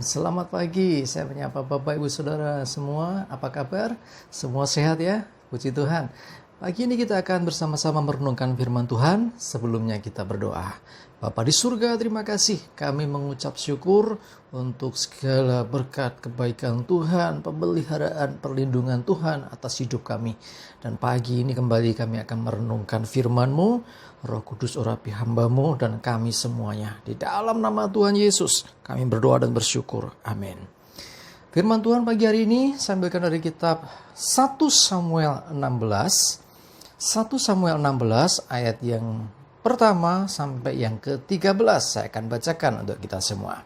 Selamat pagi, saya menyapa Bapak Ibu Saudara semua. Apa kabar? Semua sehat ya? Puji Tuhan. Pagi ini kita akan bersama-sama merenungkan firman Tuhan. Sebelumnya kita berdoa. Bapa di surga, terima kasih. Kami mengucap syukur untuk segala berkat kebaikan Tuhan, pemeliharaan, perlindungan Tuhan atas hidup kami. Dan pagi ini kembali kami akan merenungkan firman-Mu. Roh Kudus urapi hamba-Mu dan kami semuanya. Di dalam nama Tuhan Yesus, kami berdoa dan bersyukur. Amin. Firman Tuhan pagi hari ini saya ambilkan dari kitab 1 Samuel 16. 1 Samuel 16 ayat yang pertama sampai yang ke-13. Saya akan bacakan untuk kita semua.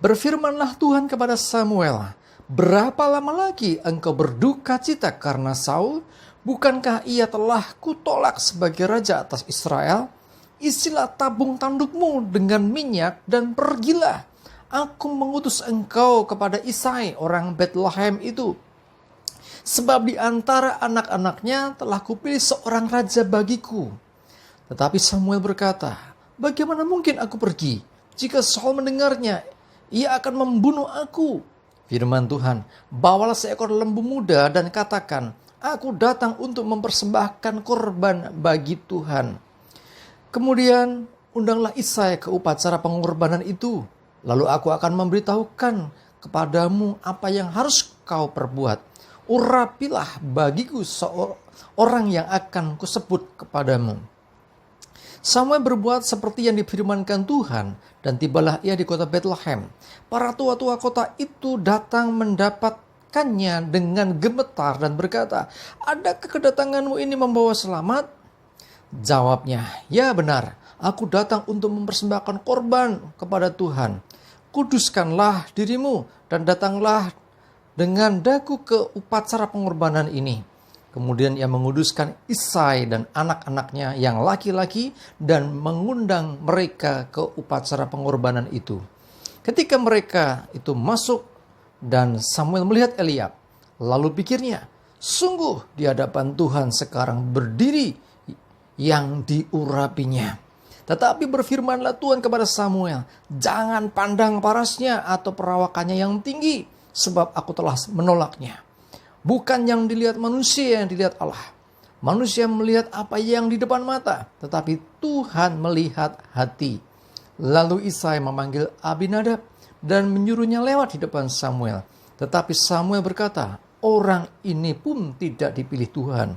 Berfirmanlah Tuhan kepada Samuel, "Berapa lama lagi engkau berduka cita karena Saul? Bukankah ia telah kutolak sebagai raja atas Israel? Isilah tabung tandukmu dengan minyak dan pergilah. Aku mengutus engkau kepada Isai orang Bethlehem itu. Sebab di antara anak-anaknya telah kupilih seorang raja bagiku." Tetapi Samuel berkata, "Bagaimana mungkin aku pergi? Jika Saul mendengarnya, ia akan membunuh aku." Firman Tuhan, "Bawalah seekor lembu muda dan katakan, aku datang untuk mempersembahkan korban bagi Tuhan. Kemudian undanglah Isai ke upacara pengorbanan itu. Lalu aku akan memberitahukan kepadamu apa yang harus kau perbuat. Urapilah bagiku seorang yang akan kusebut kepadamu." Samuel berbuat seperti yang difirmankan Tuhan, dan tibalah ia di kota Bethlehem. Para tua-tua kota itu datang mendapatkannya dengan gemetar dan berkata, "Adakah kedatanganmu ini membawa selamat?" Jawabnya, "Ya benar, aku datang untuk mempersembahkan korban kepada Tuhan. Kuduskanlah dirimu dan datanglah dengan daku ke upacara pengorbanan ini." Kemudian ia menguduskan Isai dan anak-anaknya yang laki-laki dan mengundang mereka ke upacara pengorbanan itu. Ketika mereka itu masuk dan Samuel melihat Eliab, lalu pikirnya, "Sungguh di hadapan Tuhan sekarang berdiri yang diurapinya." Tetapi berfirmanlah Tuhan kepada Samuel, "Jangan pandang parasnya atau perawakannya yang tinggi, sebab aku telah menolaknya. Bukan yang dilihat manusia yang dilihat Allah. Manusia melihat apa yang di depan mata, tetapi Tuhan melihat hati." Lalu Isai memanggil Abinadab dan menyuruhnya lewat di depan Samuel. Tetapi Samuel berkata, "Orang ini pun tidak dipilih Tuhan."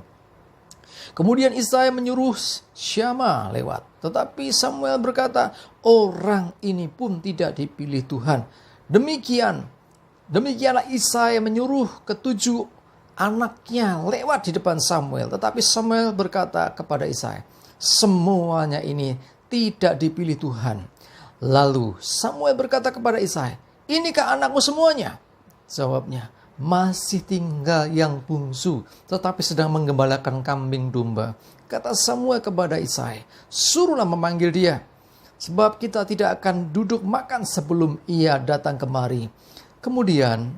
Kemudian Isai menyuruh Syama lewat. Tetapi Samuel berkata, "Orang ini pun tidak dipilih Tuhan." Demikianlah Isai menyuruh ketujuh anaknya lewat di depan Samuel. Tetapi Samuel berkata kepada Isai, "Semuanya ini tidak dipilih Tuhan." Lalu Samuel berkata kepada Isai, "Inikah anakmu semuanya?" Jawabnya, "Masih tinggal yang bungsu, tetapi sedang menggembalakan kambing domba." Kata Samuel kepada Isai, "Suruhlah memanggil dia, sebab kita tidak akan duduk makan sebelum ia datang kemari." Kemudian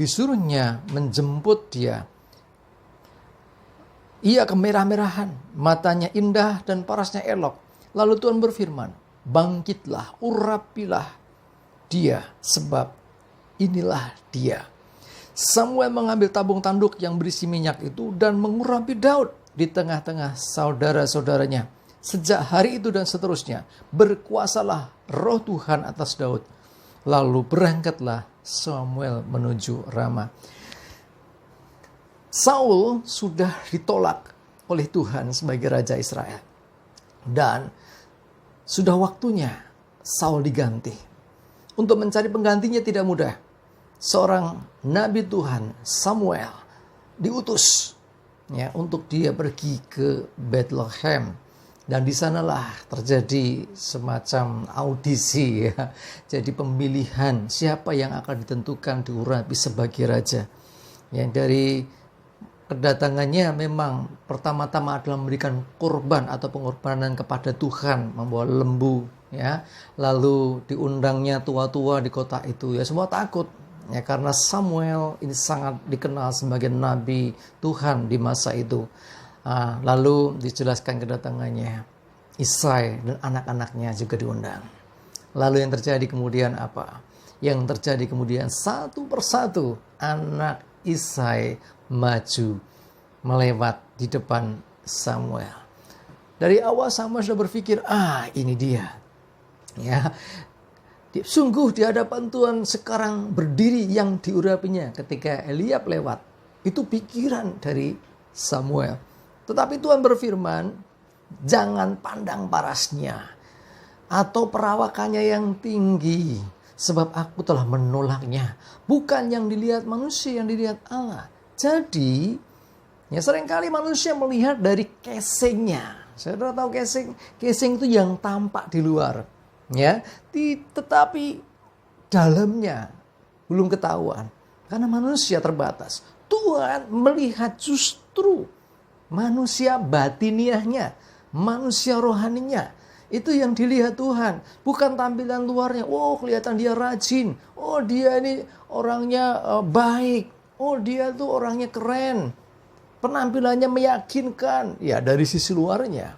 disuruhnya menjemput dia. Ia kemerah-merahan, matanya indah dan parasnya elok. Lalu Tuhan berfirman, "Bangkitlah, urapilah dia, sebab inilah dia." Samuel mengambil tabung tanduk yang berisi minyak itu dan mengurapi Daud di tengah-tengah saudara-saudaranya. Sejak hari itu dan seterusnya, berkuasalah roh Tuhan atas Daud. Lalu berangkatlah Samuel menuju Rama. Saul sudah ditolak oleh Tuhan sebagai raja Israel. Dan sudah waktunya Saul diganti. Untuk mencari penggantinya tidak mudah. Seorang nabi Tuhan, Samuel, diutus untuk dia pergi ke Bethlehem. Dan di sanalah terjadi semacam audisi ya. Jadi pemilihan siapa yang akan ditentukan diurapi sebagai raja. Yang dari kedatangannya memang pertama-tama adalah memberikan korban atau pengorbanan kepada Tuhan, membawa lembu ya. Lalu diundangnya tua-tua di kota itu ya, semua takut ya, karena Samuel ini sangat dikenal sebagai nabi Tuhan di masa itu. Lalu dijelaskan kedatangannya. Isai dan anak-anaknya juga diundang. Lalu yang terjadi kemudian apa? Yang terjadi kemudian satu persatu anak Isai maju melewat di depan Samuel. Dari awal Samuel sudah berpikir, ini dia. Ya, sungguh di hadapan Tuhan sekarang berdiri yang diurapinya ketika Eliab lewat. Itu pikiran dari Samuel. Tetapi Tuhan berfirman, jangan pandang parasnya atau perawakannya yang tinggi, sebab aku telah menolaknya. Bukan yang dilihat manusia, yang dilihat Allah. Jadi, ya seringkali manusia melihat dari casingnya. Saudara tahu casing itu yang tampak di luar. Ya, tetapi dalamnya belum ketahuan. Karena manusia terbatas. Tuhan melihat justru manusia batiniahnya, manusia rohaninya. Itu yang dilihat Tuhan. Bukan tampilan luarnya. Oh, kelihatan dia rajin. Oh, dia ini orangnya baik. Oh, dia tuh orangnya keren. Penampilannya meyakinkan. Ya, dari sisi luarnya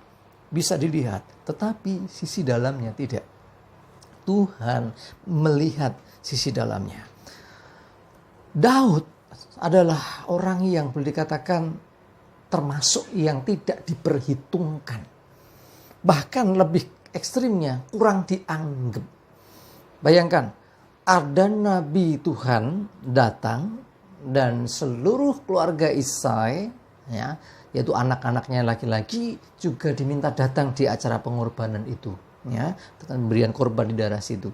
bisa dilihat. Tetapi sisi dalamnya tidak. Tuhan melihat sisi dalamnya. Daud adalah orang yang boleh dikatakan termasuk yang tidak diperhitungkan. Bahkan lebih ekstrimnya kurang dianggap. Bayangkan, ada nabi Tuhan datang dan seluruh keluarga Isai, ya, yaitu anak-anaknya laki-laki juga diminta datang di acara pengorbanan itu, ya, pemberian korban di daerah situ.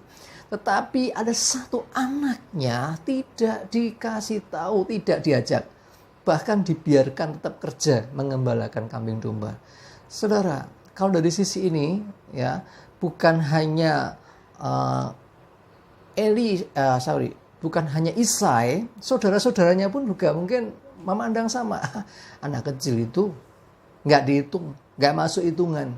Tetapi ada satu anaknya tidak dikasih tahu, tidak diajak, bahkan dibiarkan tetap kerja mengembalakan kambing domba. Saudara, kalau dari sisi ini, ya, bukan hanya bukan hanya Isai, saudara-saudaranya pun juga mungkin memandang sama. Anak kecil itu nggak dihitung, nggak masuk hitungan.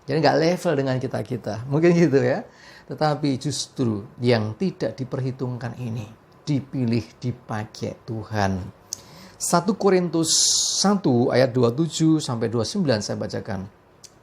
Jadi nggak level dengan kita-kita. Mungkin gitu ya. Tetapi justru yang tidak diperhitungkan ini dipilih, dipakai Tuhan. 1 Korintus 1 ayat 27 sampai 29 saya bacakan.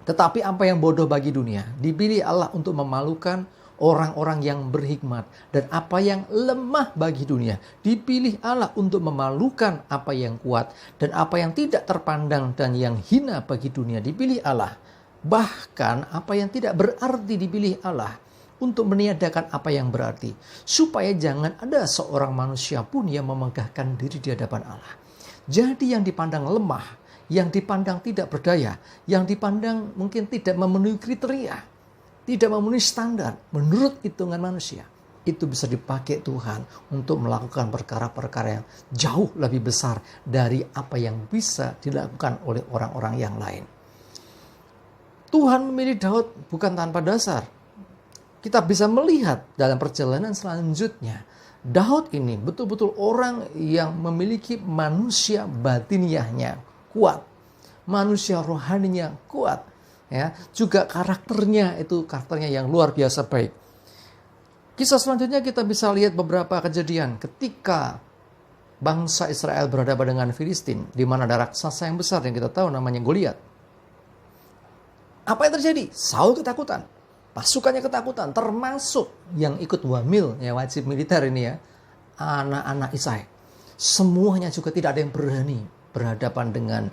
Tetapi apa yang bodoh bagi dunia dipilih Allah untuk memalukan orang-orang yang berhikmat, dan apa yang lemah bagi dunia dipilih Allah untuk memalukan apa yang kuat, dan apa yang tidak terpandang dan yang hina bagi dunia dipilih Allah. Bahkan apa yang tidak berarti dipilih Allah untuk meniadakan apa yang berarti, supaya jangan ada seorang manusia pun yang memegahkan diri di hadapan Allah. Jadi yang dipandang lemah, yang dipandang tidak berdaya, yang dipandang mungkin tidak memenuhi kriteria, tidak memenuhi standar menurut hitungan manusia, itu bisa dipakai Tuhan untuk melakukan perkara-perkara yang jauh lebih besar dari apa yang bisa dilakukan oleh orang-orang yang lain. Tuhan memilih Daud bukan tanpa dasar. Kita bisa melihat dalam perjalanan selanjutnya, Daud ini betul-betul orang yang memiliki manusia batiniahnya kuat, manusia rohaninya kuat. Ya, juga karakternya yang luar biasa baik. Kisah selanjutnya kita bisa lihat beberapa kejadian ketika bangsa Israel berhadapan dengan Filistin, di mana ada raksasa yang besar yang kita tahu namanya Goliat. Apa yang terjadi? Saul ketakutan, pasukannya ketakutan, termasuk yang ikut wamil, ya, wajib militer ini ya, anak-anak Isai. Semuanya juga tidak ada yang berani berhadapan dengan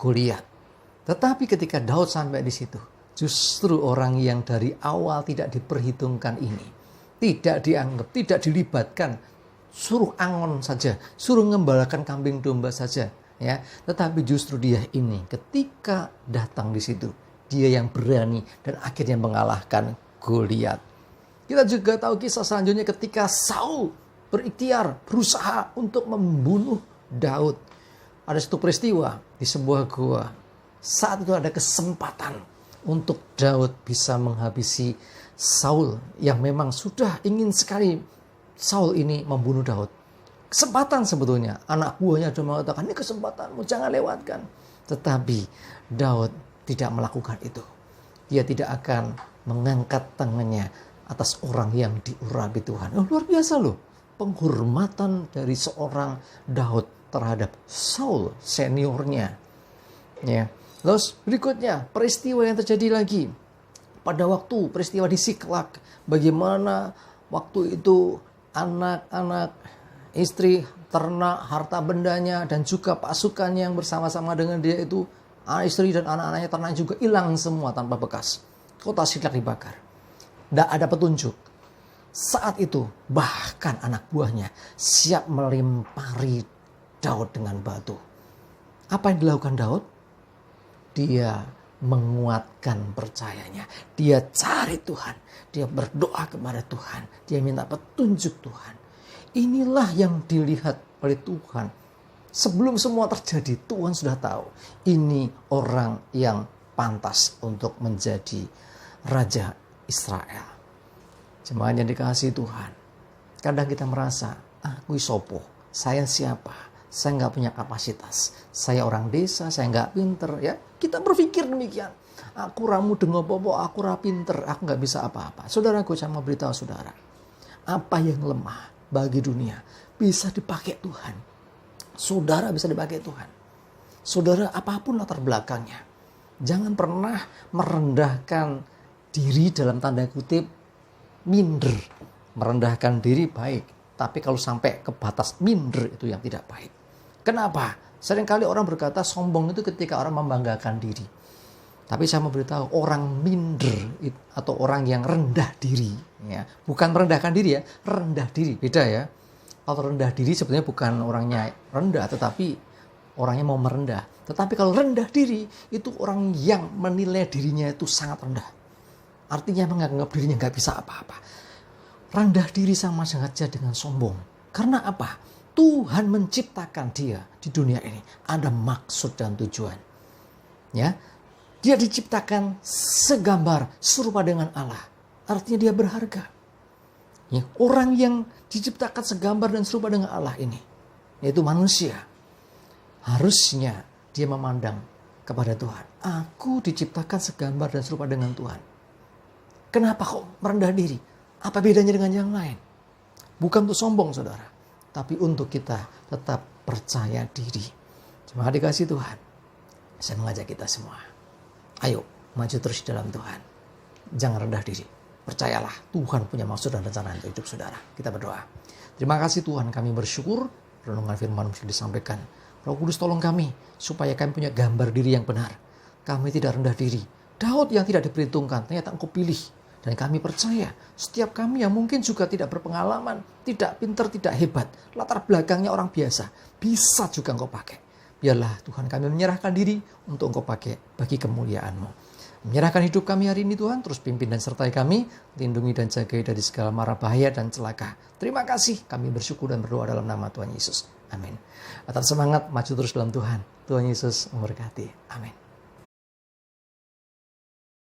Goliat. Tetapi ketika Daud sampai di situ, justru orang yang dari awal tidak diperhitungkan ini, tidak dianggap, tidak dilibatkan, suruh angon saja, suruh ngembalakan kambing domba saja, ya. Tetapi justru dia ini ketika datang di situ, dia yang berani dan akhirnya mengalahkan Goliat. Kita juga tahu kisah selanjutnya ketika Saul berikhtiar, berusaha untuk membunuh Daud. Ada satu peristiwa di sebuah gua. Saat itu ada kesempatan untuk Daud bisa menghabisi Saul yang memang sudah ingin sekali Saul ini membunuh Daud. Kesempatan sebetulnya. Anak buahnya sudah mengatakan, ini kesempatanmu, jangan lewatkan. Tetapi Daud tidak melakukan itu. Dia tidak akan mengangkat tangannya atas orang yang diurapi Tuhan. Luar biasa loh. Penghormatan dari seorang Daud terhadap Saul seniornya. Ya. Terus berikutnya peristiwa yang terjadi lagi pada waktu peristiwa di Siklak, bagaimana waktu itu anak-anak, istri, ternak, harta bendanya, dan juga pasukannya yang bersama-sama dengan dia itu, istri dan anak-anaknya, ternak juga hilang semua tanpa bekas. Kota Siklak dibakar. Tidak ada petunjuk. Saat itu bahkan anak buahnya siap melempari Daud dengan batu. Apa yang dilakukan Daud? Dia menguatkan percayanya. Dia cari Tuhan. Dia berdoa kepada Tuhan. Dia minta petunjuk Tuhan. Inilah yang dilihat oleh Tuhan. Sebelum semua terjadi, Tuhan sudah tahu. Ini orang yang pantas untuk menjadi Raja Israel. Jemaat yang dikasihi Tuhan. Kadang kita merasa, aku sopo, saya siapa? Saya nggak punya kapasitas. Saya orang desa, saya nggak pinter. Ya, kita berpikir demikian. Aku ramu dengan popo, aku ra pinter, aku nggak bisa apa-apa. Saudara, saya mau beritahu saudara, apa yang lemah bagi dunia bisa dipakai Tuhan. Saudara bisa dipakai Tuhan. Saudara, apapun latar belakangnya, jangan pernah merendahkan diri dalam tanda kutip minder. Merendahkan diri baik, tapi kalau sampai ke batas minder itu yang tidak baik. Kenapa? Seringkali orang berkata sombong itu ketika orang membanggakan diri. Tapi saya mau beritahu, orang minder atau orang yang rendah diri, ya, bukan merendahkan diri ya, rendah diri, beda ya. Kalau rendah diri sebenarnya bukan orangnya rendah, tetapi orangnya mau merendah. Tetapi kalau rendah diri, itu orang yang menilai dirinya itu sangat rendah. Artinya menganggap dirinya nggak bisa apa-apa. Rendah diri sama saja dengan sombong. Karena apa? Tuhan menciptakan dia di dunia ini. Ada maksud dan tujuan. Ya, dia diciptakan segambar serupa dengan Allah. Artinya dia berharga. Ya, orang yang diciptakan segambar dan serupa dengan Allah ini, yaitu manusia, harusnya dia memandang kepada Tuhan. Aku diciptakan segambar dan serupa dengan Tuhan. Kenapa kok merendah diri? Apa bedanya dengan yang lain? Bukan untuk sombong, saudara. Tapi untuk kita tetap percaya diri. Jemaat dikasih Tuhan. Saya mengajak kita semua. Ayo, maju terus dalam Tuhan. Jangan rendah diri. Percayalah, Tuhan punya maksud dan rencana untuk hidup saudara. Kita berdoa. Terima kasih Tuhan, kami bersyukur. Renungan firman sudah disampaikan. Roh Kudus tolong kami, supaya kami punya gambar diri yang benar. Kami tidak rendah diri. Daud yang tidak diperhitungkan, ternyata Engkau pilih. Dan kami percaya, setiap kami yang mungkin juga tidak berpengalaman, tidak pintar, tidak hebat, latar belakangnya orang biasa, bisa juga Engkau pakai. Biarlah Tuhan kami menyerahkan diri untuk Engkau pakai bagi kemuliaan-Mu. Menyerahkan hidup kami hari ini Tuhan, terus pimpin dan sertai kami, lindungi dan jagai dari segala mara bahaya dan celaka. Terima kasih, kami bersyukur dan berdoa dalam nama Tuhan Yesus. Amin. Tetap semangat, maju terus dalam Tuhan. Tuhan Yesus memberkati. Amin.